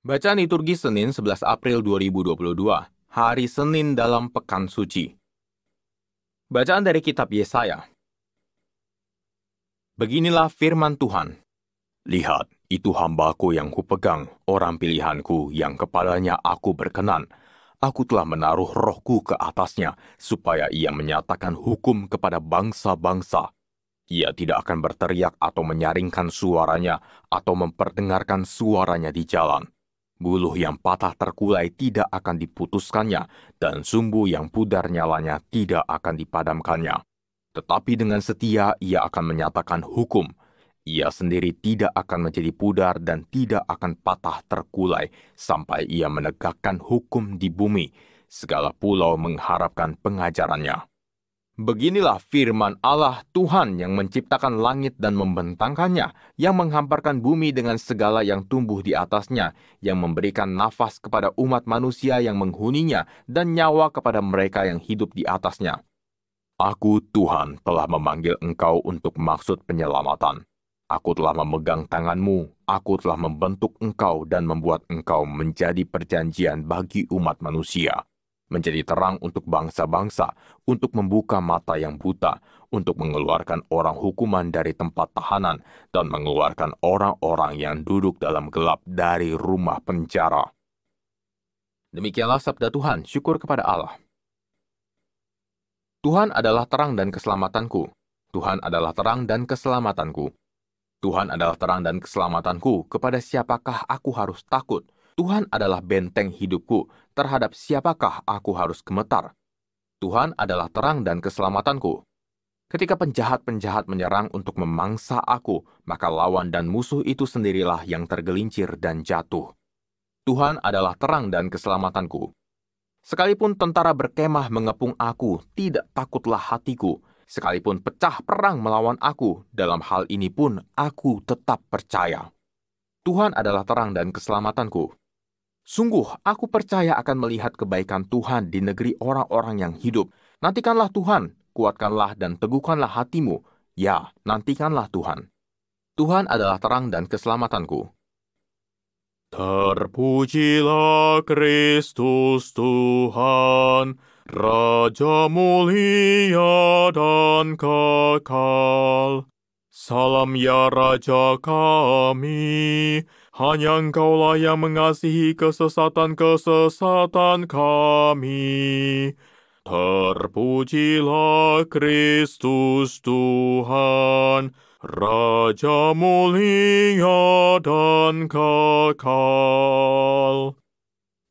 Bacaan liturgi Senin 11 April 2022, hari Senin dalam Pekan Suci. Bacaan dari kitab Yesaya. Beginilah firman Tuhan. Lihat, itu hambaku yang kupegang, orang pilihanku yang kepadanya aku berkenan. Aku telah menaruh rohku ke atasnya, supaya ia menyatakan hukum kepada bangsa-bangsa. Ia tidak akan berteriak atau menyaringkan suaranya, atau memperdengarkan suaranya di jalan. Buluh yang patah terkulai tidak akan diputuskannya, dan sumbu yang pudar nyalanya tidak akan dipadamkannya. Tetapi dengan setia ia akan menyatakan hukum. Ia sendiri tidak akan menjadi pudar dan tidak akan patah terkulai, sampai ia menegakkan hukum di bumi. Segala pulau mengharapkan pengajarannya. Beginilah firman Allah Tuhan yang menciptakan langit dan membentangkannya, yang menghamparkan bumi dengan segala yang tumbuh di atasnya, yang memberikan nafas kepada umat manusia yang menghuninya, dan nyawa kepada mereka yang hidup di atasnya. Aku, Tuhan, telah memanggil engkau untuk maksud penyelamatan. Aku telah memegang tanganmu, aku telah membentuk engkau dan membuat engkau menjadi perjanjian bagi umat manusia, menjadi terang untuk bangsa-bangsa, untuk membuka mata yang buta, untuk mengeluarkan orang hukuman dari tempat tahanan, dan mengeluarkan orang-orang yang duduk dalam gelap dari rumah penjara. Demikianlah sabda Tuhan, syukur kepada Allah. Tuhan adalah terang dan keselamatanku. Tuhan adalah terang dan keselamatanku. Tuhan adalah terang dan keselamatanku, kepada siapakah aku harus takut? Tuhan adalah benteng hidupku, terhadap siapakah aku harus gemetar? Tuhan adalah terang dan keselamatanku. Ketika penjahat-penjahat menyerang untuk memangsa aku, maka lawan dan musuh itu sendirilah yang tergelincir dan jatuh. Tuhan adalah terang dan keselamatanku. Sekalipun tentara berkemah mengepung aku, tidak takutlah hatiku. Sekalipun pecah perang melawan aku, dalam hal ini pun aku tetap percaya. Tuhan adalah terang dan keselamatanku. Sungguh, aku percaya akan melihat kebaikan Tuhan di negeri orang-orang yang hidup. Nantikanlah Tuhan, kuatkanlah dan teguhkanlah hatimu. Ya, nantikanlah Tuhan. Tuhan adalah terang dan keselamatanku. Terpujilah Kristus Tuhan, Raja mulia dan kekal. Salam ya Raja kami, hanya Engkaulah yang mengasihi kesesatan-kesesatan kami. Terpujilah Kristus Tuhan, Raja mulia dan kekal.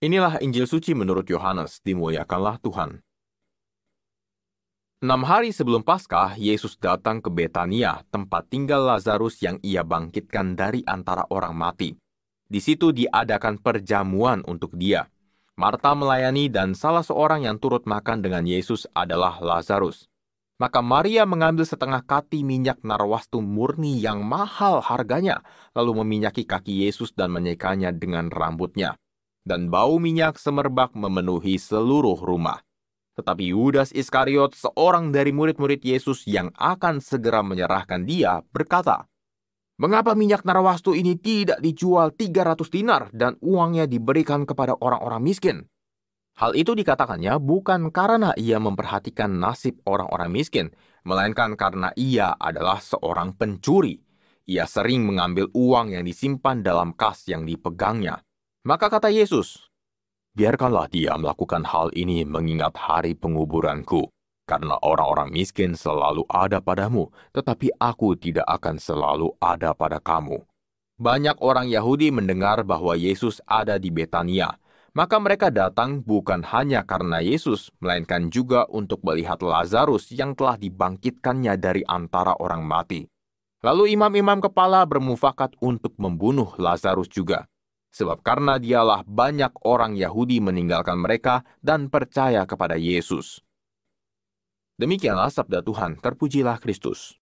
Inilah Injil suci menurut Yohanes, dimuliakanlah Tuhan. 6 hari sebelum Paskah, Yesus datang ke Betania, tempat tinggal Lazarus yang ia bangkitkan dari antara orang mati. Di situ diadakan perjamuan untuk dia. Marta melayani dan salah seorang yang turut makan dengan Yesus adalah Lazarus. Maka Maria mengambil setengah kati minyak narwastu murni yang mahal harganya, lalu meminyaki kaki Yesus dan menyekanya dengan rambutnya. Dan bau minyak semerbak memenuhi seluruh rumah. Tetapi Yudas Iskariot, seorang dari murid-murid Yesus yang akan segera menyerahkan dia, berkata, "Mengapa minyak narwastu ini tidak dijual 300 dinar dan uangnya diberikan kepada orang-orang miskin?" Hal itu dikatakannya bukan karena ia memperhatikan nasib orang-orang miskin, melainkan karena ia adalah seorang pencuri. Ia sering mengambil uang yang disimpan dalam kas yang dipegangnya. Maka kata Yesus, "Biarkanlah dia melakukan hal ini mengingat hari penguburanku, karena orang-orang miskin selalu ada padamu, tetapi aku tidak akan selalu ada pada kamu." Banyak orang Yahudi mendengar bahwa Yesus ada di Betania. Maka mereka datang bukan hanya karena Yesus, melainkan juga untuk melihat Lazarus yang telah dibangkitkannya dari antara orang mati. Lalu imam-imam kepala bermufakat untuk membunuh Lazarus juga. Sebab karena dialah banyak orang Yahudi meninggalkan mereka dan percaya kepada Yesus. Demikianlah sabda Tuhan, terpujilah Kristus.